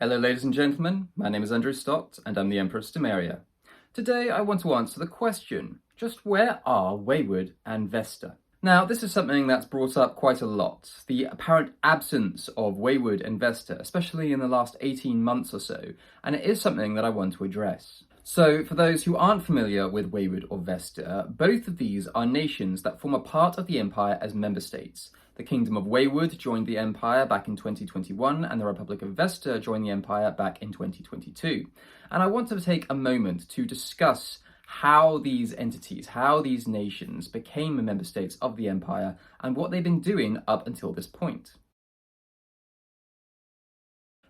Hello ladies and gentlemen, my name is Andrew Stott and I'm the Emperor of Stomaria. Today I want to answer the question, just where are Waywood and Vesta? Now this is something that's brought up quite a lot, the apparent absence of Waywood and Vesta, especially in the last 18 months or so, and it is something that I want to address. So for those who aren't familiar with Waywood or Vesta, both of these are nations that form a part of the Empire as member states. The Kingdom of Waywood joined the Empire back in 2021 and the Republic of Vesta joined the Empire back in 2022. And I want to take a moment to discuss how these entities, how these nations became member states of the Empire and what they've been doing up until this point.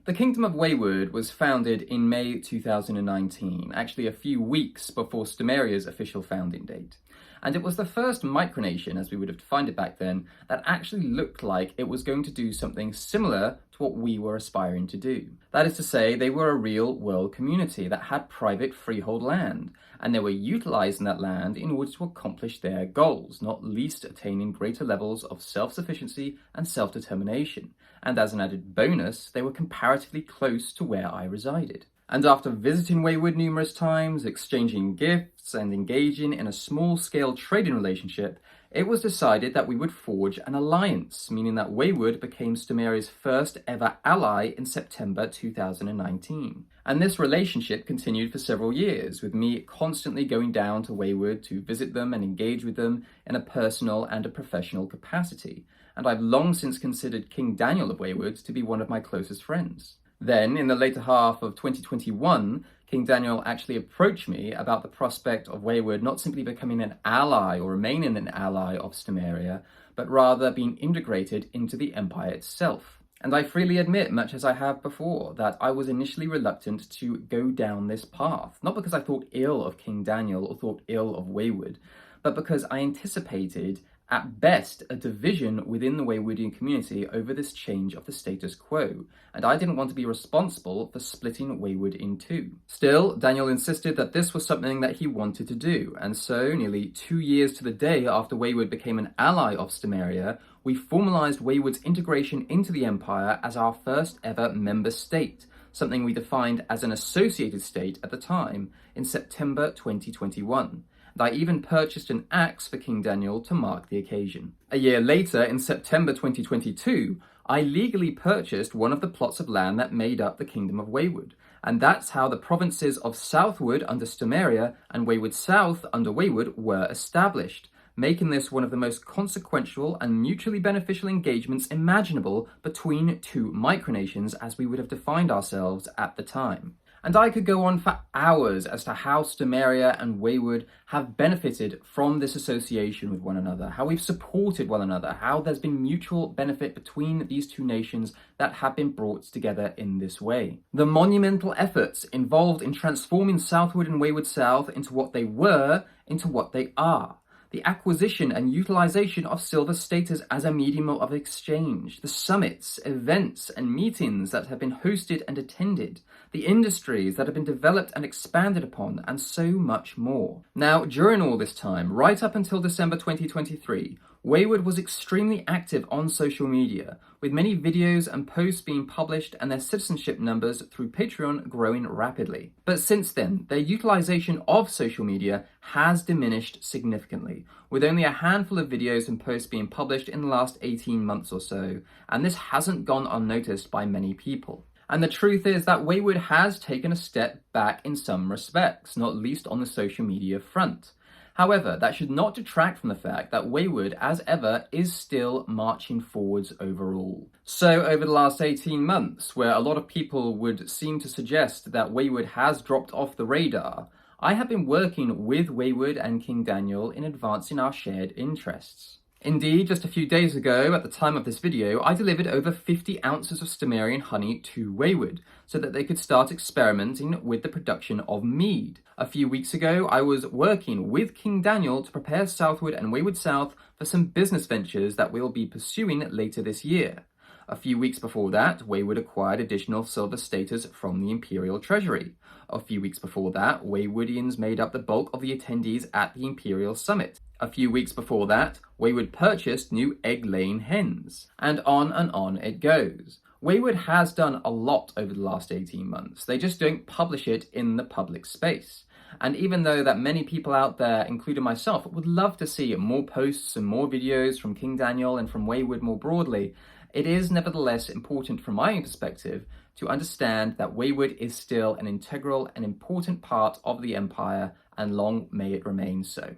The Kingdom of Waywood was founded in May 2019, actually a few weeks before Stomaria's official founding date. And it was the first micronation, as we would have defined it back then, that actually looked like it was going to do something similar to what we were aspiring to do. That is to say, they were a real world community that had private freehold land, and they were utilising that land in order to accomplish their goals, not least attaining greater levels of self-sufficiency and self-determination. And as an added bonus, they were comparatively close to where I resided. And after visiting Waywood numerous times, exchanging gifts, and engaging in a small-scale trading relationship, it was decided that we would forge an alliance, meaning that Waywood became Stomaria's first ever ally in September 2019. And this relationship continued for several years, with me constantly going down to Waywood to visit them and engage with them in a personal and a professional capacity. And I've long since considered King Daniel of Waywood to be one of my closest friends. Then, in the later half of 2021, King Daniel actually approached me about the prospect of Waywood not simply becoming an ally or remaining an ally of Stomaria, but rather being integrated into the Empire itself. And I freely admit, much as I have before, that I was initially reluctant to go down this path, not because I thought ill of King Daniel or thought ill of Waywood, but because I anticipated at best, a division within the Waywoodian community over this change of the status quo, and I didn't want to be responsible for splitting Waywood in two. Still, Daniel insisted that this was something that he wanted to do, and so, nearly 2 years to the day after Waywood became an ally of Stomaria, we formalised Waywood's integration into the Empire as our first ever member state, something we defined as an associated state at the time, in September 2021. And I even purchased an axe for King Daniel to mark the occasion. A year later, in September 2022, I legally purchased one of the plots of land that made up the Kingdom of Waywood, and that's how the provinces of Southwood under Stomaria and Waywood South under Waywood were established, making this one of the most consequential and mutually beneficial engagements imaginable between two micronations as we would have defined ourselves at the time. And I could go on for hours as to how Stomaria and Waywood have benefited from this association with one another, how we've supported one another, how there's been mutual benefit between these two nations that have been brought together in this way. The monumental efforts involved in transforming Southwood and Waywood South into what they were, into what they are. The acquisition and utilization of silver status as a medium of exchange, the summits, events, and meetings that have been hosted and attended, the industries that have been developed and expanded upon, and so much more. Now, during all this time, right up until December 2023, Waywood was extremely active on social media, with many videos and posts being published and their citizenship numbers through Patreon growing rapidly. But since then, their utilization of social media has diminished significantly, with only a handful of videos and posts being published in the last 18 months or so, and this hasn't gone unnoticed by many people. And the truth is that Waywood has taken a step back in some respects, not least on the social media front. However, that should not detract from the fact that Waywood, as ever, is still marching forwards overall. So over the last 18 months, where a lot of people would seem to suggest that Waywood has dropped off the radar, I have been working with Waywood and King Daniel in advancing our shared interests. Indeed, just a few days ago, at the time of this video, I delivered over 50 ounces of Stomarian honey to Waywood, so that they could start experimenting with the production of mead. A few weeks ago, I was working with King Daniel to prepare Southwood and Waywood South for some business ventures that we'll be pursuing later this year. A few weeks before that, Waywood acquired additional silver status from the Imperial Treasury. A few weeks before that, Waywoodians made up the bulk of the attendees at the Imperial Summit. A few weeks before that, Waywood purchased new egg-laying hens. And on it goes. Waywood has done a lot over the last 18 months. They just don't publish it in the public space. And even though that many people out there, including myself, would love to see more posts and more videos from King Daniel and from Waywood more broadly, it is nevertheless important from my perspective to understand that Waywood is still an integral and important part of the Empire, and long may it remain so.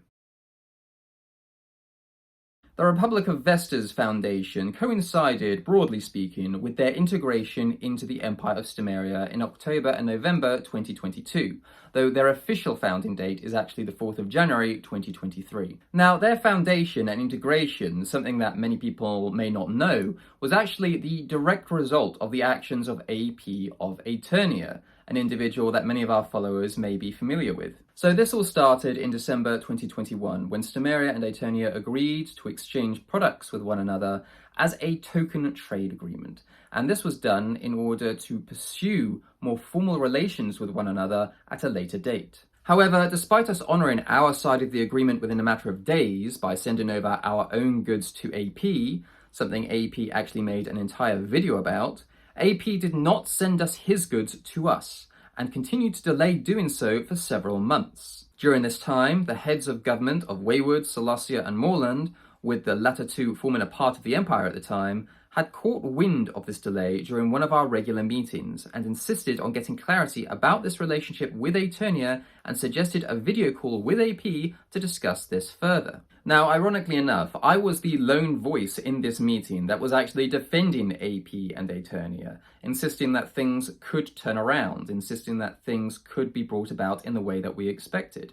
The Republic of Vesta's foundation coincided, broadly speaking, with their integration into the Empire of Stomaria in October and November 2022, though their official founding date is actually the 4th of January 2023. Now, their foundation and integration, something that many people may not know, was actually the direct result of the actions of AP of Aeternia, an individual that many of our followers may be familiar with. So this all started in December 2021, when Stomaria and Aeternia agreed to exchange products with one another as a token trade agreement. And this was done in order to pursue more formal relations with one another at a later date. However, despite us honouring our side of the agreement within a matter of days by sending over our own goods to AP, something AP actually made an entire video about, AP did not send us his goods to us, and continued to delay doing so for several months. During this time, the heads of government of Waywood, Molossia and Liberland, with the latter two forming a part of the Empire at the time, had caught wind of this delay during one of our regular meetings and insisted on getting clarity about this relationship with Aeternia and suggested a video call with AP to discuss this further. Now, ironically enough, I was the lone voice in this meeting that was actually defending AP and Aeternia, insisting that things could turn around, insisting that things could be brought about in the way that we expected.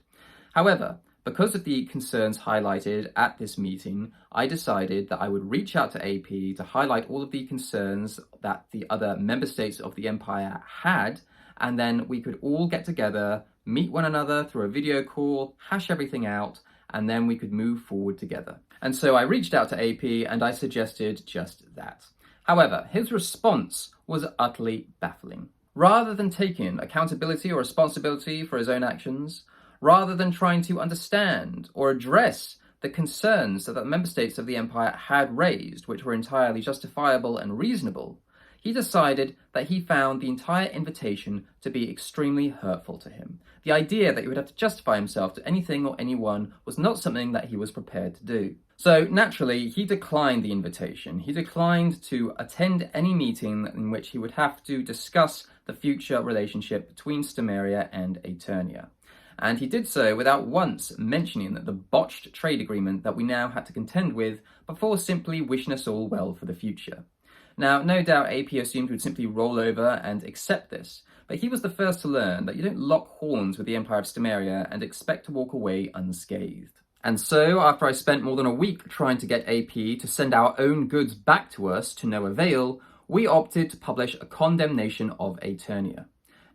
However, because of the concerns highlighted at this meeting, I decided that I would reach out to AP to highlight all of the concerns that the other member states of the Empire had, and then we could all get together, meet one another through a video call, hash everything out, and then we could move forward together. And so I reached out to AP and I suggested just that. However, his response was utterly baffling. Rather than taking accountability or responsibility for his own actions, rather than trying to understand or address the concerns that the member states of the Empire had raised, which were entirely justifiable and reasonable, he decided that he found the entire invitation to be extremely hurtful to him. The idea that he would have to justify himself to anything or anyone was not something that he was prepared to do. So naturally, he declined the invitation. He declined to attend any meeting in which he would have to discuss the future relationship between Stomaria and Aeternia. And he did so without once mentioning the botched trade agreement that we now had to contend with, before simply wishing us all well for the future. Now, no doubt AP assumed we'd simply roll over and accept this, but he was the first to learn that you don't lock horns with the Empire of Stomaria and expect to walk away unscathed. And so, after I spent more than a week trying to get AP to send our own goods back to us to no avail, we opted to publish a condemnation of Aeternia.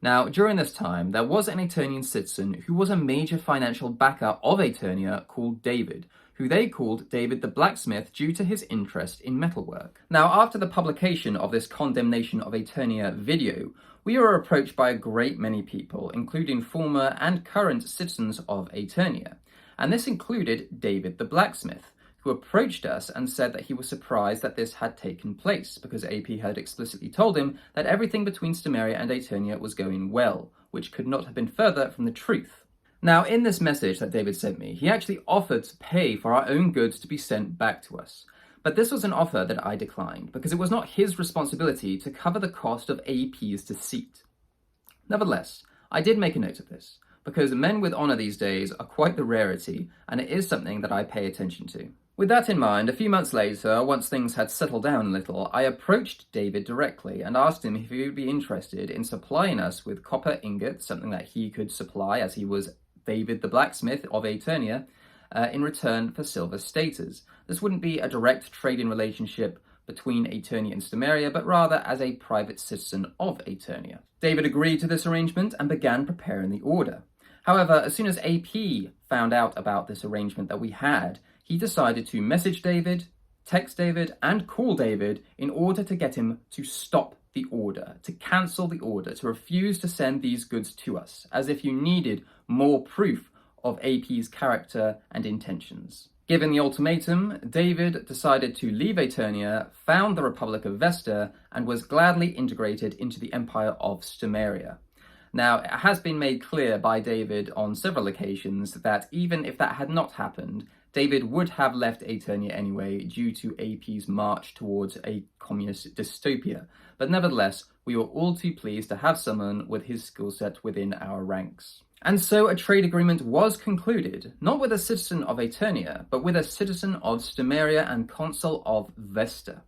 Now, during this time, there was an Aeternian citizen who was a major financial backer of Aeternia called David, who they called David the Blacksmith due to his interest in metalwork. Now, after the publication of this condemnation of Aeternia video, we were approached by a great many people, including former and current citizens of Aeternia, and this included David the Blacksmith, who approached us and said that he was surprised that this had taken place, because AP had explicitly told him that everything between Stomaria and Aeternia was going well, which could not have been further from the truth. Now, in this message that David sent me, he actually offered to pay for our own goods to be sent back to us. But this was an offer that I declined, because it was not his responsibility to cover the cost of AP's deceit. Nevertheless, I did make a note of this, because men with honour these days are quite the rarity, and it is something that I pay attention to. With that in mind, a few months later, once things had settled down a little, I approached David directly and asked him if he would be interested in supplying us with copper ingots, something that he could supply as he was David the Blacksmith of Aeternia, in return for silver staters. This wouldn't be a direct trading relationship between Aeternia and Stomaria, but rather as a private citizen of Aeternia. David agreed to this arrangement and began preparing the order. However, as soon as AP found out about this arrangement that we had, he decided to message David, text David, and call David in order to get him to stop the order, to cancel the order, to refuse to send these goods to us, as if you needed more proof of AP's character and intentions. Given the ultimatum, David decided to leave Eternia, found the Republic of Vesta, and was gladly integrated into the Empire of Stomaria. Now, it has been made clear by David on several occasions that even if that had not happened, David would have left Eternia anyway due to AP's march towards a communist dystopia. But nevertheless, we were all too pleased to have someone with his skill set within our ranks. And so a trade agreement was concluded, not with a citizen of Eternia, but with a citizen of Stomaria and consul of Vesta.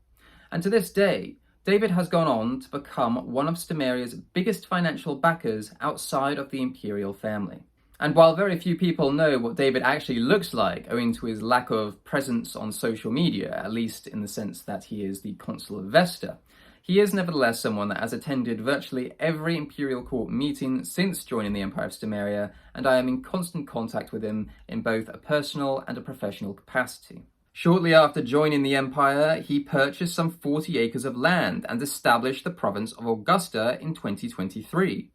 And to this day, David has gone on to become one of Stomaria's biggest financial backers outside of the imperial family. And while very few people know what David actually looks like, owing to his lack of presence on social media, at least in the sense that he is the consul of Vesta, he is nevertheless someone that has attended virtually every Imperial Court meeting since joining the Empire of Stomaria, and I am in constant contact with him in both a personal and a professional capacity. Shortly after joining the Empire, he purchased some 40 acres of land and established the province of Augusta in 2023.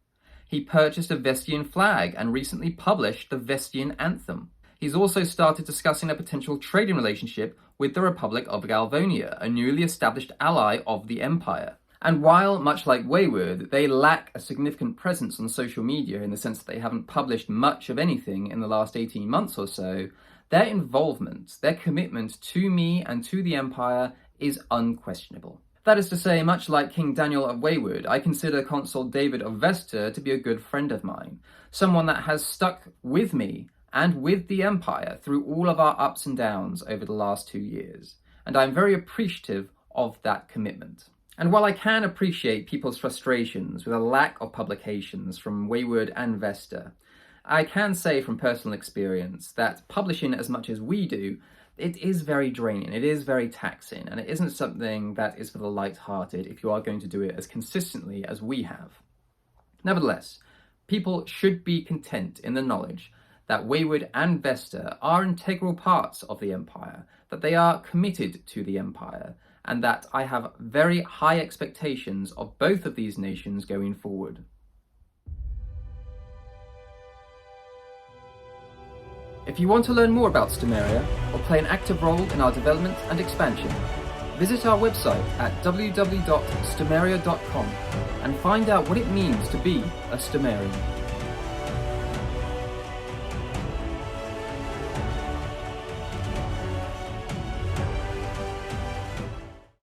He purchased a Vestian flag and recently published the Vestian anthem. He's also started discussing a potential trading relationship with the Republic of Galvonia, a newly established ally of the Empire. And while, much like Waywood, they lack a significant presence on social media in the sense that they haven't published much of anything in the last 18 months or so, their involvement, their commitment to me and to the Empire is unquestionable. That is to say, much like King Daniel of Waywood, I consider Consul David of Vesta to be a good friend of mine, someone that has stuck with me and with the Empire through all of our ups and downs over the last 2 years, and I'm very appreciative of that commitment. And while I can appreciate people's frustrations with a lack of publications from Waywood and Vesta, I can say from personal experience that publishing as much as we do, it is very draining, it is very taxing, and it isn't something that is for the light-hearted if you are going to do it as consistently as we have. Nevertheless, people should be content in the knowledge that Waywood and Vesta are integral parts of the Empire, that they are committed to the Empire, and that I have very high expectations of both of these nations going forward. If you want to learn more about Stomaria, or play an active role in our development and expansion, visit our website at www.stomaria.com and find out what it means to be a Stomarian.